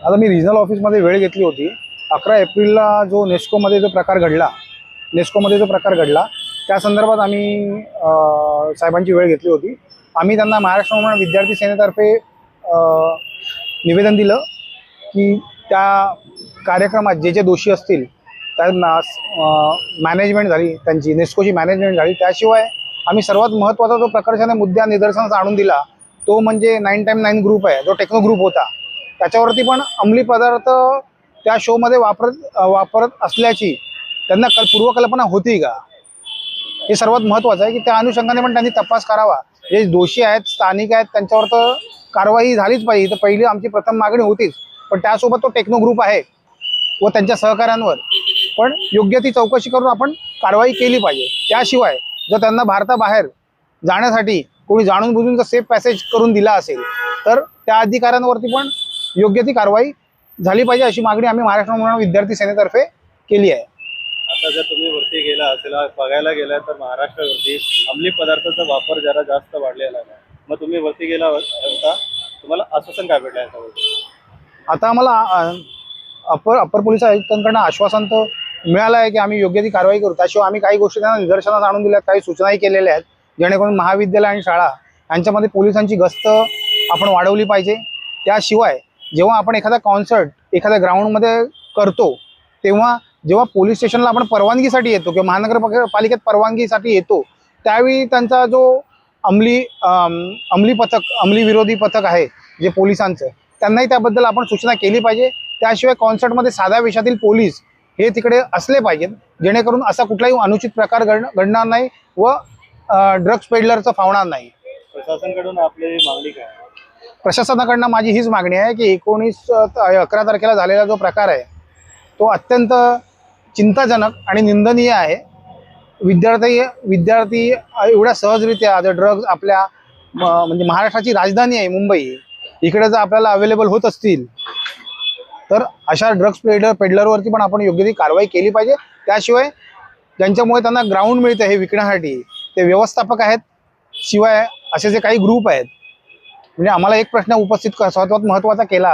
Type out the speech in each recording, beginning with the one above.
आता मी रिजनल ऑफिसमध्ये वेळ घेतली होती. 11 एप्रिलला जो नेस्कोमध्ये जो प्रकार घडला त्या संदर्भात आम्ही साहेबांची वेळ घेतली होती. आम्ही त्यांना महाराष्ट्र नवनिर्माण विद्यार्थी सेनेतर्फे निवेदन दिलं की त्या कार्यक्रमात जे जे दोषी असतील त्यांना मॅनेजमेंट झाली, त्यांची नेस्कोची मॅनेजमेंट झाली. त्याशिवाय आम्ही सर्वात महत्त्वाचा जो प्रकर्षाने मुद्दा निदर्शनास आणून दिला तो म्हणजे 9x9 ग्रुप आहे, जो टेक्नो ग्रुप होता. त्याच्यावरती पण अंमली पदार्थ त्या शोमध्ये वापरत असल्याची त्यांना पूर्वकल्पना होती का, हे सर्वात महत्त्वाचं आहे की त्या अनुषंगाने पण त्यांनी तपास करावा. जे दोषी आहेत, स्थानिक आहेत, त्यांच्यावर तर कारवाई झालीच पाहिजे. तर पहिली आमची प्रथम मागणी होतीच, पण त्यासोबत तो टेक्नो ग्रुप आहे व त्यांच्या सहकाऱ्यांवर पण योग्य ती चौकशी करून आपण कारवाई केली पाहिजे. त्याशिवाय जर त्यांना भारताबाहेर जाण्यासाठी कोणी जाणून बुजून जर सेफ पॅसेज करून दिला असेल तर त्या अधिकाऱ्यांवरती पण योग्य ती कारवाई झाली पाहिजे, अशी मागणी आम्ही महाराष्ट्र नवनिर्माण विद्यार्थी सेनेतर्फे केली आहे. आता जर तुम्ही वरती गेला असेल, बघायला गेला तर महाराष्ट्रावरती अंमली पदार्थाचा वापर जरा जास्त वाढलेला आहे. मग तुम्ही वरती गेला होता, तुम्हाला आश्वासन काय भेटलं याच्यावरती? आता आम्हाला अप्पर पोलीस आयुक्तांकडून आश्वासन तर मिळालं आहे की आम्ही योग्य ती कारवाई करू. त्याशिवाय आम्ही काही गोष्टी त्यांना निदर्शनास आणून दिल्यात, काही सूचनाही केलेल्या आहेत, जेणेकरून महाविद्यालय आणि शाळा यांच्यामध्ये पोलिसांची गस्त आपण वाढवली पाहिजे. त्याशिवाय जेव्हा आपण एखादा कॉन्सर्ट एखाद्या ग्राउंडमध्ये करतो तेव्हा जेव्हा पोलीस स्टेशनला आपण परवानगीसाठी येतो किंवा महानगरपालिकेत परवानगीसाठी येतो त्यावेळी त्यांचा जो अंमली विरोधी पथक आहे जे पोलिसांचं, त्यांनाही त्याबद्दल आपण सूचना केली पाहिजे. त्याशिवाय कॉन्सर्टमध्ये साध्या वेशातील पोलीस हे तिकडे असले पाहिजेत, जेणेकरून असा कुठलाही अनुचित प्रकार घडणार नाही व ड्रग्स पेडलरचं फावणार नाही. प्रशासनाकडून आपली मागणी काय? प्रशासनाकडनं माझी हीच मागणी आहे की 11 तारखेला झालेला जो प्रकार आहे तो अत्यंत चिंताजनक आणि निंदनीय आहे. विद्यार्थी एवढ्या सहजरित्या जर ड्रग्ज आपल्या म्हणजे महाराष्ट्राची राजधानी आहे मुंबई, इकडे जर आपल्याला अवेलेबल होत असतील तर अशा ड्रग्स पेडलरवरती पण आपण योग्य ती कारवाई केली पाहिजे. त्याशिवाय ज्यांच्यामुळे त्यांना ग्राउंड मिळतं हे विकण्यासाठी ते व्यवस्थापक आहेत, शिवाय असे जे काही ग्रुप आहेत. म्हणजे आम्हाला एक प्रश्न उपस्थित सर्वात महत्त्वाचा केला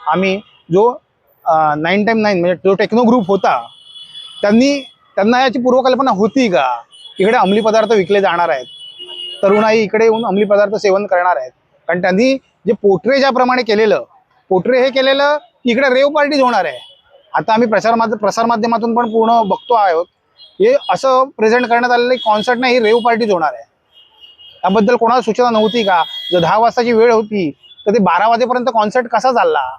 आम्ही, जो 9x9 म्हणजे जो टेक्नो ग्रुप होता त्यांना याची पूर्वकल्पना होती का इकडे अंमली पदार्थ विकले जाणार आहेत, तरुणाई इकडे येऊन अंमली पदार्थ सेवन करणार आहेत. कारण त्यांनी जे पोट्रे ज्याप्रमाणे केलेलं की इकडे रेव पार्टीज होणार आहे. आता आम्ही प्रसारमाध्यमातून पण पूर्ण बघतो आहोत, हे असं प्रेझेंट करण्यात आलेलं कॉन्सर्ट नाही, ही रेव पार्टीज होणार आहे. त्याबद्दल कोणाला सूचना नव्हती का? जर 10 वाजताची वेळ होती तर ते 12 वाजेपर्यंत कॉन्सर्ट कसा चालला?